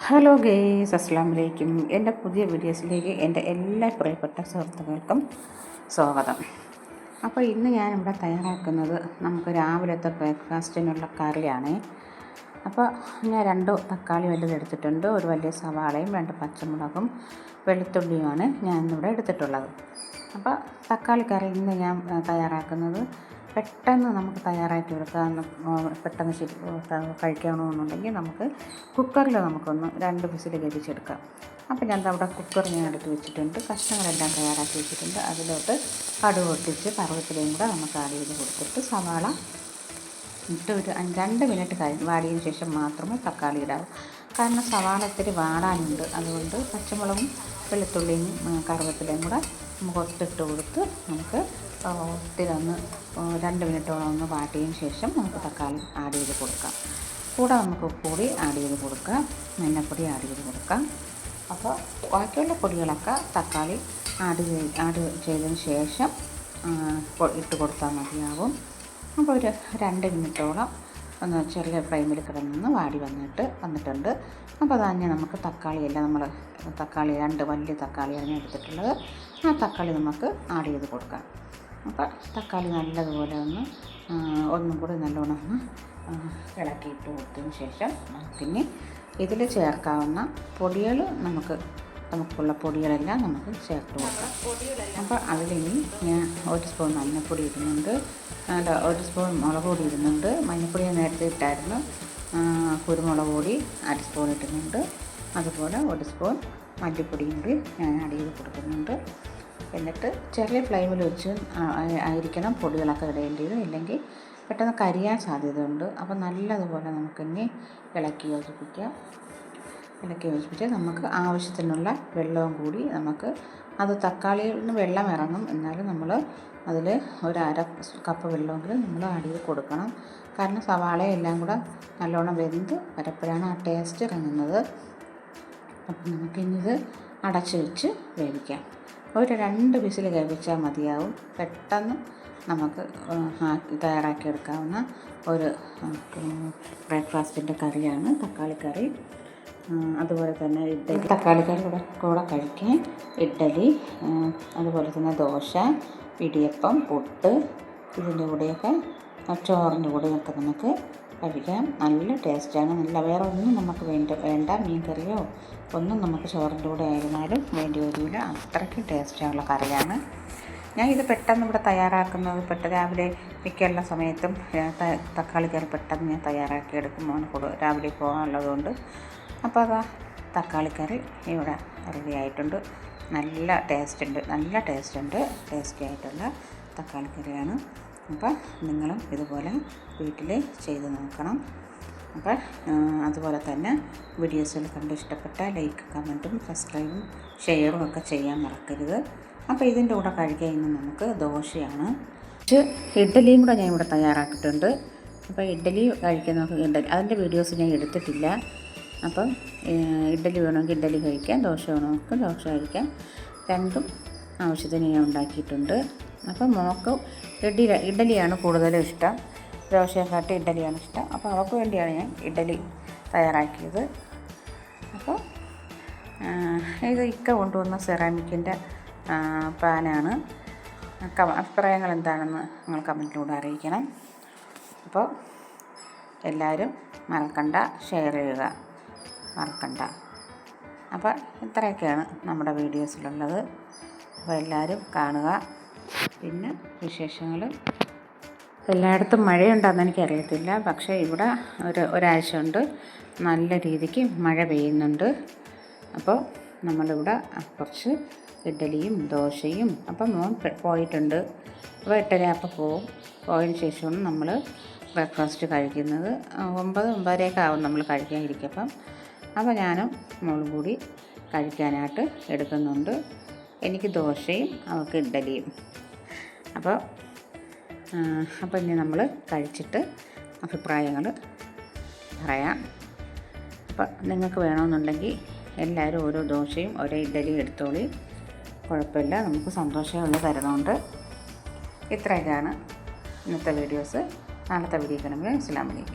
Hello guys, അസ്സലാമു അലൈക്കും. എൻ്റെ പുതിയ വീഡിയോസിലേക്ക് എൻ്റെ എല്ലാ പ്രിയപ്പെട്ട സുഹൃത്തുക്കൾക്കും സ്വാഗതം. അപ്പോൾ ഇന്ന് ഞാനിവിടെ തയ്യാറാക്കുന്നത് നമുക്ക് രാവിലത്തെ ബ്രേക്ക്ഫാസ്റ്റിനുള്ള കറിയാണ്. അപ്പോൾ ഞാൻ 2 തക്കാളി വലുതെടുത്തിട്ടുണ്ട്, ഒരു വലിയ സവാളയും 2 പച്ചമുളകും വെളുത്തുള്ളിയുമാണ് ഞാൻ ഇന്നിവിടെ എടുത്തിട്ടുള്ളത്. അപ്പോൾ തക്കാളി കറി ഇന്ന് ഞാൻ തയ്യാറാക്കുന്നത് പെട്ടെന്ന് നമുക്ക് തയ്യാറാക്കി എടുക്കാം. പെട്ടെന്ന് കഴിക്കണമെന്നുണ്ടെങ്കിൽ നമുക്ക് കുക്കറിൽ നമുക്കൊന്ന് 2 വിസിൽ ലഭിച്ചെടുക്കാം. അപ്പോൾ ഞാൻ അവിടെ കുക്കർ ഞാൻ എടുത്ത് വെച്ചിട്ടുണ്ട്, കഷ്ണങ്ങളെല്ലാം തയ്യാറാക്കി വെച്ചിട്ടുണ്ട്. അതിലോട്ട് കടുക് പൊട്ടിച്ച് കറിവേപ്പിലയും കൂടെ നമുക്ക് ആഡ് ചെയ്ത് കൊടുത്തിട്ട് സവാള ഇട്ട് ഒരു 2 മിനിറ്റ് വാടിയതിന് ശേഷം മാത്രമേ തക്കാളി ഇടാവൂ. കാരണം സവാള ഇത്തിരി വാടാനുണ്ട്. അതുകൊണ്ട് പച്ചമുളകും വെളുത്തുള്ളിയും കറിവേപ്പിലയും കൂടെ നമുക്ക് ഒത്തിട്ട് കൊടുത്ത് നമുക്ക് ഒത്തിരൊന്ന് 2 മിനിറ്റോളം ഒന്ന് വാട്ടിയതിന് ശേഷം നമുക്ക് തക്കാളി ആഡ് ചെയ്ത് കൊടുക്കാം. കൂടെ നമുക്ക് ഉപ്പുപൊടി ആഡ് ചെയ്ത് കൊടുക്കാം, മഞ്ഞൾപ്പൊടി ആഡ് ചെയ്ത് കൊടുക്കാം. അപ്പോൾ ബാക്കിയുള്ള പൊടികളൊക്കെ തക്കാളി ആഡ് ചെയ്തതിന് ശേഷം ഇട്ട് കൊടുത്താൽ മതിയാവും. അപ്പോൾ ഒരു 2 മിനിറ്റോളം ഒന്ന് ചെറിയ ഫ്ലെയിമിൽ കിടന്ന് വാടി വന്നിട്ടുണ്ട്. അപ്പോൾ തന്നെ നമുക്ക് തക്കാളി 2 വലിയ തക്കാളിയാണ് എടുത്തിട്ടുള്ളത്. ആ തക്കാളി നമുക്ക് ആഡ് ചെയ്ത് കൊടുക്കാം. അപ്പോൾ തക്കാളി നല്ലതുപോലെ ഒന്നും കൂടി നല്ലോണം ഇളക്കിയിട്ട് കൊടുത്തതിന് ശേഷം പിന്നെ ഇതിൽ ചേർക്കാവുന്ന പൊടികൾ നമുക്കുള്ള പൊടികളെല്ലാം നമുക്ക് ചേർത്ത് കൊടുക്കാം. അപ്പോൾ അതിലിനി ഞാൻ 1 സ്പൂൺ മഞ്ഞൾപ്പൊടി ഇടുന്നുണ്ട്, 1 സ്പൂൺ മുളക് പൊടി ഇടുന്നുണ്ട്. മഞ്ഞൾപ്പൊടി ഞാൻ നേരത്തെ ഇട്ടായിരുന്നു. കുരുമുളക് പൊടി 1/2 സ്പൂൺ ഇടുന്നുണ്ട്. അതുപോലെ 1 സ്പൂൺ മല്ലിപ്പൊടിയും കൂടി ഞാൻ ആഡ് ചെയ്ത് കൊടുക്കുന്നുണ്ട്. എന്നിട്ട് ചെറിയ ഫ്ലെയിമിൽ വെച്ച് ആയിരിക്കണം പൊടികളൊക്കെ ഇടേണ്ടത്, ഇല്ലെങ്കിൽ പെട്ടെന്ന് കരിയാൻ സാധ്യതയുണ്ട്. അപ്പോൾ നല്ലതുപോലെ നമുക്കിനി ഇളക്കി യോജിപ്പിച്ച് നമുക്ക് ആവശ്യത്തിനുള്ള വെള്ളവും കൂടി അത് തക്കാളിയിൽ നിന്ന് വെള്ളം ഇറങ്ങും, എന്നാലും നമ്മൾ അതിൽ ഒരു 1/2 കപ്പ് വെള്ളമെങ്കിലും നമ്മൾ ആഡ് ചെയ്ത് കൊടുക്കണം. കാരണം സവാളയെല്ലാം കൂടെ നല്ലോണം വെന്ത് വരപ്പോഴാണ് ആ ടേസ്റ്റ് ഇറങ്ങുന്നത്. അപ്പം നമുക്കിത് അടച്ച് വെച്ച് വേവിക്കാം. ഒരു 2 വിസിൽ വേവിച്ചാൽ മതിയാവും. പെട്ടെന്ന് നമുക്ക് തയ്യാറാക്കിയെടുക്കാവുന്ന ഒരു ബ്രേക്ക്ഫാസ്റ്റിൻ്റെ കറിയാണ് തക്കാളി കറി. അതുപോലെ തന്നെ തക്കാളി കറി കൂടെ കഴിക്കാൻ ഇഡ്ഡലി, അതുപോലെ തന്നെ ദോശ, ഇടിയപ്പം, പുട്ട്, ഇതിൻ്റെ കൂടെയൊക്കെ ചോറിൻ്റെ കൂടെയൊക്കെ നമുക്ക് കഴിക്കാം. നല്ല ടേസ്റ്റാണ്. വേറെ ഒന്നും നമുക്ക് വേണ്ട മീൻ കറിയോ ഒന്നും നമുക്ക് ചോറിൻ്റെ കൂടെ ആയിരുന്നാലും വേണ്ടി വരില്ല. അത്രയ്ക്കും ടേസ്റ്റുള്ള കറിയാണ്. ഞാൻ ഇത് പെട്ടെന്ന് ഇവിടെ തയ്യാറാക്കുന്നത് രാവിലെ മിക്കുള്ള സമയത്തും തക്കാളി കറി പെട്ടെന്ന് ഞാൻ തയ്യാറാക്കിയെടുക്കും, രാവിലെ പോകാനുള്ളതുകൊണ്ട്. അപ്പോൾ അതാ തക്കാളി കറി ഇവിടെ റെഡി ആയിട്ടുണ്ട്. നല്ല ടേസ്റ്റി ആയിട്ടുള്ള തക്കാളി കറിയാണ്. അപ്പോൾ നിങ്ങളും ഇതുപോലെ വീട്ടിൽ ചെയ്ത് നോക്കണം. അപ്പോൾ അതുപോലെ തന്നെ വീഡിയോസിൽ കണ്ട് ഇഷ്ടപ്പെട്ട ലൈക്ക്, കമൻറ്റും, സബ്സ്ക്രൈബും, ഷെയറും ഒക്കെ ചെയ്യാൻ മറക്കരുത്. അപ്പോൾ ഇതിൻ്റെ കൂടെ കഴിക്കാൻ ഇന്ന് നമുക്ക് ദോശയാണ്. ഇഡ്ഡലിയും കൂടെ ഞാൻ ഇവിടെ തയ്യാറാക്കിയിട്ടുണ്ട്. അപ്പോൾ ഇഡ്ഡലി കഴിക്കുന്നവർക്ക് അതിൻ്റെ വീഡിയോസ് ഞാൻ എടുത്തിട്ടില്ല. അപ്പം ഇഡ്ഡലി വേണമെങ്കിൽ ഇഡ്ഡലി കഴിക്കാം, ദോശ വേണമെങ്കിൽ ദോശ കഴിക്കാം. രണ്ടും ആവശ്യത്തിന് ഞാൻ ഉണ്ടാക്കിയിട്ടുണ്ട്. അപ്പം മോൾക്ക് ഇഡ്ഡലിയാണ് കൂടുതലും ഇഷ്ടം, ദോശയെക്കാട്ടി ഇഡ്ഡലിയാണ് ഇഷ്ടം. അപ്പോൾ അവൾക്ക് വേണ്ടിയാണ് ഞാൻ ഇഡ്ഡലി തയ്യാറാക്കിയത്. അപ്പോൾ ഇത് കൊണ്ടുവന്ന സെറാമിക്കിൻ്റെ പാനാണ്. അഭിപ്രായങ്ങൾ എന്താണെന്ന് നിങ്ങൾ കമൻറ്റിലൂടെ അറിയിക്കണം. അപ്പോൾ എല്ലാവരും മറക്കണ്ട, ഷെയർ ചെയ്യുക, മറക്കണ്ട. അപ്പോൾ ഇത്രയൊക്കെയാണ് നമ്മുടെ വീഡിയോസിലുള്ളത്. അപ്പോൾ എല്ലാവരും കാണുക. പിന്നെ വിശേഷങ്ങൾ എല്ലായിടത്തും മഴയുണ്ടെന്ന് എനിക്കറിയത്തില്ല, പക്ഷേ ഇവിടെ ഒരാഴ്ച കൊണ്ട് നല്ല രീതിക്ക് മഴ പെയ്യുന്നുണ്ട്. അപ്പോൾ നമ്മളിവിടെ കുറച്ച് ഇഡ്ഡലിയും ദോശയും, അപ്പം മോൻ പോയിട്ടുണ്ട്. അപ്പോൾ 8:30 പോയതിന് ശേഷമാണ് നമ്മൾ ബ്രേക്ക്ഫാസ്റ്റ് കഴിക്കുന്നത്. 9-9:30 ആവും നമ്മൾ കഴിക്കാനിരിക്കപ്പം. അപ്പോൾ ഞാനും മോളും കൂടി കഴിക്കാനായിട്ട് എടുക്കുന്നുണ്ട്. എനിക്ക് ദോശയും അവൾക്ക് ഇഡ്ഡലിയും. അപ്പോൾ ഇനി നമ്മൾ കഴിച്ചിട്ട് അഭിപ്രായങ്ങൾ പറയാം. അപ്പോൾ നിങ്ങൾക്ക് വേണമെന്നുണ്ടെങ്കിൽ എല്ലാവരും ഓരോ ദോശയും ഓരോ ഇഡ്ഡലിയും എടുത്തോളി, കുഴപ്പമില്ല. നമുക്ക് സന്തോഷമുള്ള തരുന്നുണ്ട്. ഇത്രയൊക്കെയാണ് ഇന്നത്തെ വീഡിയോസ്. നാളത്തെ വീഡിയോ കാണുമ്പോൾ അസ്സലാമു അലൈക്കും.